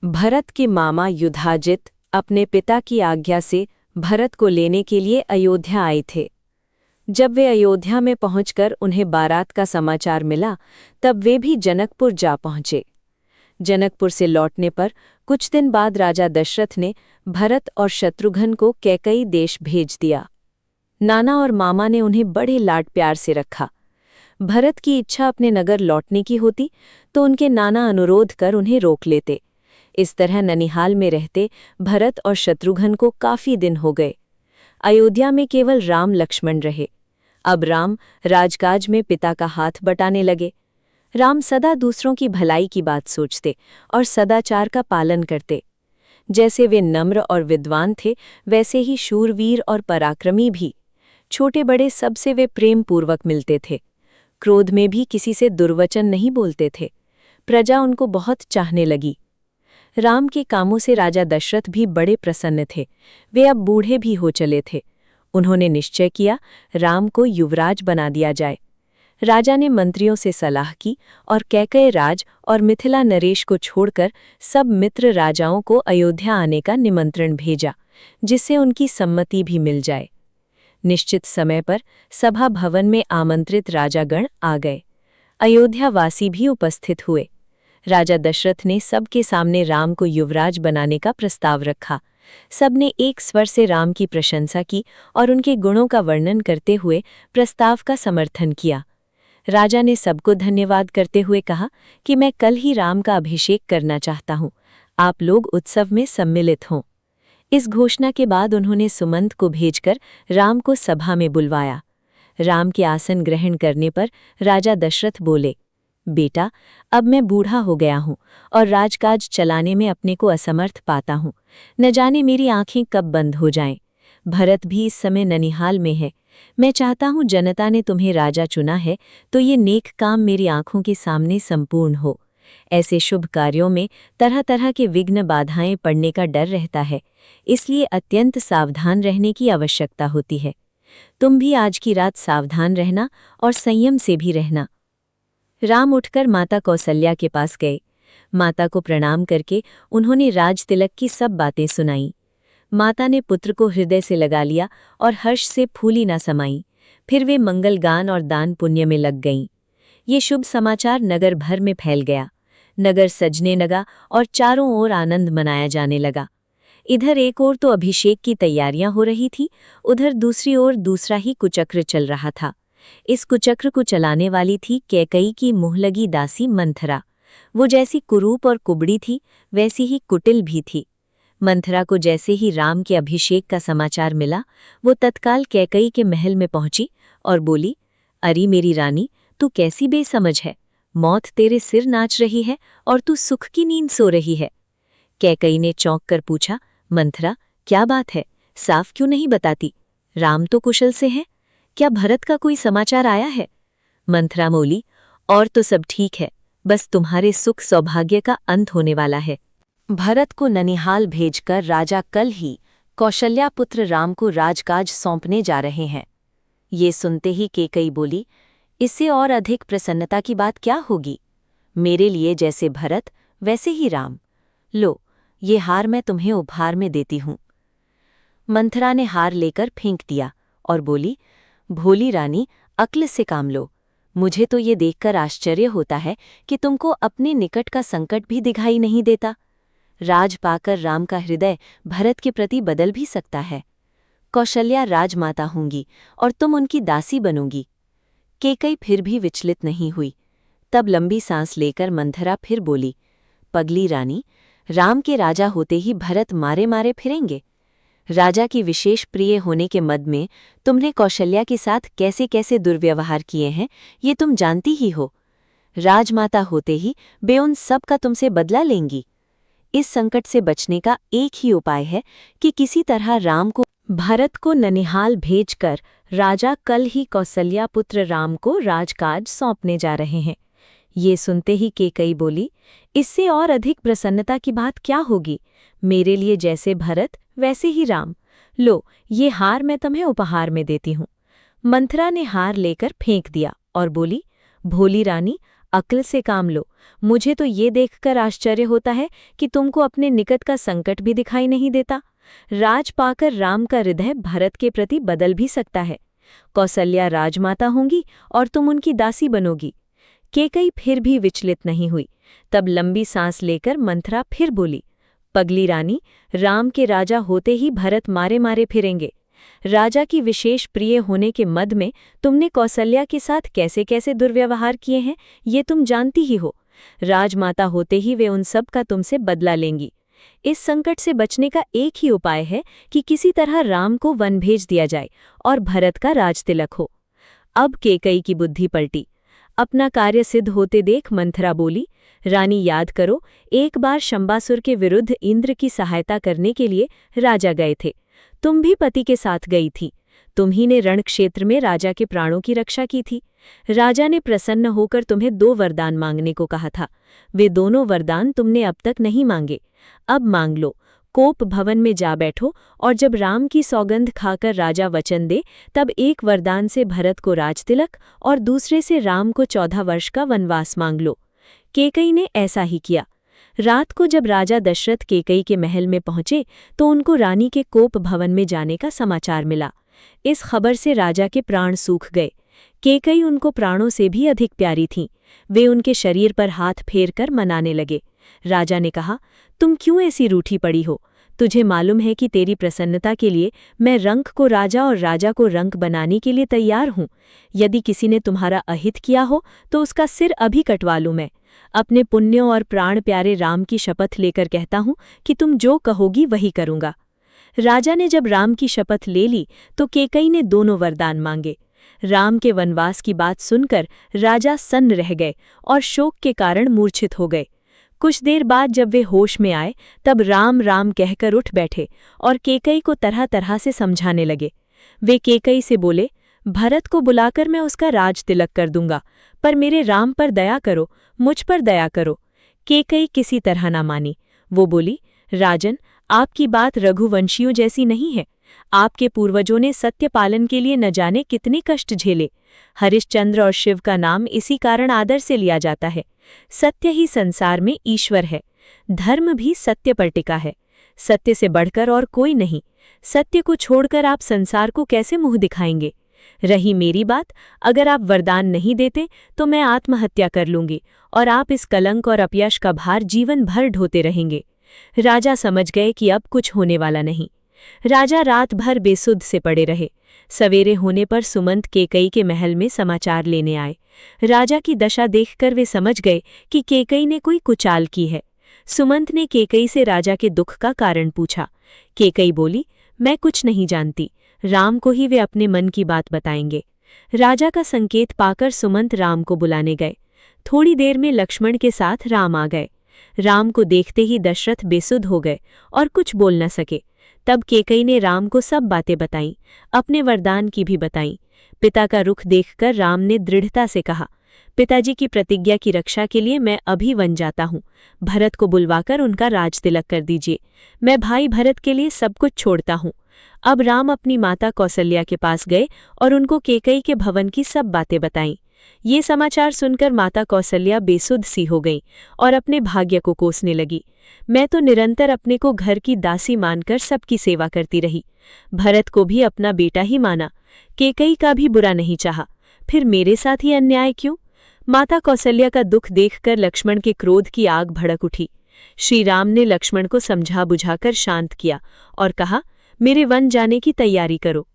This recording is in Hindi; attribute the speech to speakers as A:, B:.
A: भरत के मामा युधाजित अपने पिता की आज्ञा से भरत को लेने के लिए अयोध्या आए थे। जब वे अयोध्या में पहुंचकर उन्हें बारात का समाचार मिला, तब वे भी जनकपुर जा पहुंचे। जनकपुर से लौटने पर कुछ दिन बाद राजा दशरथ ने भरत और शत्रुघ्न को कैकई देश भेज दिया। नाना और मामा ने उन्हें बड़े लाड प्यार से रखा। भरत की इच्छा अपने नगर लौटने की होती तो उनके नाना अनुरोध कर उन्हें रोक लेते। इस तरह ननिहाल में रहते भरत और शत्रुघ्न को काफी दिन हो गए। अयोध्या में केवल राम लक्ष्मण रहे। अब राम राजकाज में पिता का हाथ बटाने लगे। राम सदा दूसरों की भलाई की बात सोचते और सदाचार का पालन करते। जैसे वे नम्र और विद्वान थे, वैसे ही शूरवीर और पराक्रमी भी। छोटे बड़े सबसे वे प्रेम पूर्वक मिलते थे। क्रोध में भी किसी से दुर्वचन नहीं बोलते थे। प्रजा उनको बहुत चाहने लगी। राम के कामों से राजा दशरथ भी बड़े प्रसन्न थे। वे अब बूढ़े भी हो चले थे। उन्होंने निश्चय किया राम को युवराज बना दिया जाए। राजा ने मंत्रियों से सलाह की और कैकय राज और मिथिला नरेश को छोड़कर सब मित्र राजाओं को अयोध्या आने का निमंत्रण भेजा, जिससे उनकी सम्मति भी मिल जाए। निश्चित समय पर सभा भवन में आमंत्रित राजागण आ गए। अयोध्यावासी भी उपस्थित हुए। राजा दशरथ ने सबके सामने राम को युवराज बनाने का प्रस्ताव रखा। सबने एक स्वर से राम की प्रशंसा की और उनके गुणों का वर्णन करते हुए प्रस्ताव का समर्थन किया। राजा ने सबको धन्यवाद करते हुए कहा कि मैं कल ही राम का अभिषेक करना चाहता हूँ। आप लोग उत्सव में सम्मिलित हों। इस घोषणा के बाद उन्होंने सुमंत को भेजकर राम को सभा में बुलवाया। राम के आसन ग्रहण करने पर राजा दशरथ बोले, बेटा, अब मैं बूढ़ा हो गया हूँ और राजकाज चलाने में अपने को असमर्थ पाता हूँ। न जाने मेरी आंखें कब बंद हो जाएं। भरत भी इस समय ननिहाल में है। मैं चाहता हूँ जनता ने तुम्हें राजा चुना है तो ये नेक काम मेरी आंखों के सामने संपूर्ण हो। ऐसे शुभ कार्यों में तरह तरह के विघ्न बाधाएं पड़ने का डर रहता है, इसलिए अत्यंत सावधान रहने की आवश्यकता होती है। तुम भी आज की रात सावधान रहना और संयम से भी रहना। राम उठकर माता कौसल्या के पास गए। माता को प्रणाम करके उन्होंने राज तिलक की सब बातें सुनाईं। माता ने पुत्र को हृदय से लगा लिया और हर्ष से फूली न समाई। फिर वे मंगल गान और दान पुण्य में लग गईं। ये शुभ समाचार नगर भर में फैल गया। नगर सजने लगा और चारों ओर आनंद मनाया जाने लगा। इधर एक ओर तो अभिषेक की तैयारियां हो रही थी, उधर दूसरी ओर दूसरा ही कुचक्र चल रहा था। इस कुचक्र को चलाने वाली थी कैकई की मुहलगी दासी मंथरा। वो जैसी कुरूप और कुबड़ी थी, वैसी ही कुटिल भी थी। मंथरा को जैसे ही राम के अभिषेक का समाचार मिला, वो तत्काल कैकई के महल में पहुंची और बोली, अरे मेरी रानी, तू कैसी बेसमझ है। मौत तेरे सिर नाच रही है और तू सुख की नींद सो रही है। कैकई ने चौंक कर पूछा, मंथरा, क्या बात है, साफ क्यों नहीं बताती? राम तो कुशल से है। क्या भरत का कोई समाचार आया है? मंथरा बोली, और तो सब ठीक है, बस तुम्हारे सुख सौभाग्य का अंत होने वाला है। भरत को ननिहाल भेजकर राजा कल ही कौशल्या पुत्र राम को राजकाज सौंपने जा रहे हैं। ये सुनते ही कैकई बोली, इससे और अधिक प्रसन्नता की बात क्या होगी? मेरे लिए जैसे भरत वैसे ही राम। लो, ये हार मैं तुम्हें उपहार में देती हूँ। मंथरा ने हार लेकर फेंक दिया और बोली, भोली रानी, अक्ल से काम लो। मुझे तो ये देखकर आश्चर्य होता है कि तुमको अपने निकट का संकट भी दिखाई नहीं देता। राज पाकर राम का हृदय भरत के प्रति बदल भी सकता है। कौशल्या राजमाता होंगी और तुम उनकी दासी बनोगी। कैकई फिर भी विचलित नहीं हुई। तब लंबी सांस लेकर मंथरा फिर बोली, पगली रानी, राम के राजा होते ही भरत मारे मारे फिरेंगे। राजा की विशेष प्रिय होने के मद में तुमने कौशल्या के साथ कैसे कैसे दुर्व्यवहार किए हैं, ये तुम जानती ही हो। राजमाता होते ही वे उन सब का तुमसे बदला लेंगी। इस संकट से बचने का एक ही उपाय है कि किसी तरह राम को भरत को ननिहाल भेजकर राजा कल ही कौसल्या पुत्र राम को राजकाज सौंपने जा रहे हैं। ये सुनते ही कैकई बोली, इससे और अधिक प्रसन्नता की बात क्या होगी? मेरे लिए जैसे भरत वैसे ही राम। लो, ये हार मैं तुम्हें उपहार में देती हूँ। मंथरा ने हार लेकर फेंक दिया और बोली, भोली रानी, अक्ल से काम लो। मुझे तो ये देखकर आश्चर्य होता है कि तुमको अपने निकट का संकट भी दिखाई नहीं देता। राज पाकर राम का हृदय भरत के प्रति बदल भी सकता है। कौसल्या राजमाता होंगी और तुम उनकी दासी बनोगी। कैकेयी फिर भी विचलित नहीं हुई। तब लंबी सांस लेकर मंथरा फिर बोली, पगली रानी, राम के राजा होते ही भरत मारे मारे फिरेंगे। राजा की विशेष प्रिय होने के मद में तुमने कौसल्या के साथ कैसे कैसे दुर्व्यवहार किए हैं, ये तुम जानती ही हो। राजमाता होते ही वे उन सब का तुमसे बदला लेंगी। इस संकट से बचने का एक ही उपाय है कि किसी तरह राम को वन भेज दिया जाए और भरत का राजतिलक हो। अब कैकेयी की बुद्धि पलटी। अपना कार्य सिद्ध होते देख मंथरा बोली, रानी याद करो, एक बार शंबासुर के विरुद्ध इंद्र की सहायता करने के लिए राजा गए थे। तुम भी पति के साथ गई थी। तुम्ही ने रण क्षेत्र में राजा के प्राणों की रक्षा की थी। राजा ने प्रसन्न होकर तुम्हें 2 वरदान मांगने को कहा था। वे दोनों वरदान तुमने अब तक नहीं मांगे। अब मांग लो। कोप भवन में जा बैठो और जब राम की सौगंध खाकर राजा वचन दे, तब एक वरदान से भरत को राजतिलक और दूसरे से राम को 14 वर्ष का वनवास मांग लो। कैकेयी ने ऐसा ही किया। रात को जब राजा दशरथ कैकेयी के महल में पहुंचे तो उनको रानी के कोप भवन में जाने का समाचार मिला। इस खबर से राजा के प्राण सूख गए। कैकेयी उनको प्राणों से भी अधिक प्यारी थीं। वे उनके शरीर पर हाथ फेरकर मनाने लगे। राजा ने कहा, तुम क्यों ऐसी रूठी पड़ी हो? तुझे मालूम है कि तेरी प्रसन्नता के लिए मैं रंक को राजा और राजा को रंक बनाने के लिए तैयार हूँ। यदि किसी ने तुम्हारा अहित किया हो तो उसका सिर अभी कटवा लूँ मैं। अपने पुण्यों और प्राण प्यारे राम की शपथ लेकर कहता हूँ कि तुम जो कहोगी वही करूँगा। राजा ने जब राम की शपथ ले ली तो कैकेयी ने दोनों वरदान मांगे। राम के वनवास की बात सुनकर राजा सन्न रह गए और शोक के कारण मूर्छित हो गए। कुछ देर बाद जब वे होश में आए तब राम राम कहकर उठ बैठे और कैकेयी को तरह तरह से समझाने लगे। वे कैकेयी से बोले, भरत को बुलाकर मैं उसका राज तिलक कर दूंगा, पर मेरे राम पर दया करो, मुझ पर दया करो। कैकेयी किसी तरह ना मानी। वो बोली, राजन, आपकी बात रघुवंशियों जैसी नहीं है। आपके पूर्वजों ने सत्य पालन के लिए न जाने कितने कष्ट झेले। हरिश्चंद्र और शिव का नाम इसी कारण आदर से लिया जाता है। सत्य ही संसार में ईश्वर है। धर्म भी सत्य पर टिका है। सत्य से बढ़कर और कोई नहीं। सत्य को छोड़कर आप संसार को कैसे मुंह दिखाएंगे? रही मेरी बात, अगर आप वरदान नहीं देते तो मैं आत्महत्या कर लूंगी और आप इस कलंक और अपयश का भार जीवन भर ढोते रहेंगे। राजा समझ गए कि अब कुछ होने वाला नहीं। राजा रात भर बेसुध से पड़े रहे। सवेरे होने पर सुमंत कैकेयी के महल में समाचार लेने आए। राजा की दशा देखकर वे समझ गए कि कैकेयी ने कोई कुचाल की है। सुमंत ने कैकेयी से राजा के दुख का कारण पूछा। कैकेयी बोली, मैं कुछ नहीं जानती। राम को ही वे अपने मन की बात बताएंगे। राजा का संकेत पाकर सुमंत राम को बुलाने गए। थोड़ी देर में लक्ष्मण के साथ राम आ गए। राम को देखते ही दशरथ बेसुध हो गए और कुछ बोल न सके। तब कैकेयी ने राम को सब बातें बताईं, अपने वरदान की भी बताईं। पिता का रुख देखकर राम ने दृढ़ता से कहा, पिताजी की प्रतिज्ञा की रक्षा के लिए मैं अभी वन जाता हूँ। भरत को बुलवाकर उनका राज तिलक कर दीजिए। मैं भाई भरत के लिए सब कुछ छोड़ता हूँ। अब राम अपनी माता कौसल्या के पास गए और उनको कैकेयी के भवन की सब बातें बताईं। ये समाचार सुनकर माता कौसल्या बेसुध सी हो गईं और अपने भाग्य को कोसने लगी। मैं तो निरंतर अपने को घर की दासी मानकर सबकी सेवा करती रही। भरत को भी अपना बेटा ही माना। कैकेयी का भी बुरा नहीं चाहा। फिर मेरे साथ ही अन्याय क्यों? माता कौसल्या का दुख देखकर लक्ष्मण के क्रोध की आग भड़क उठी। श्री राम ने लक्ष्मण को समझा बुझाकर शांत किया और कहा, मेरे वन जाने की तैयारी करो।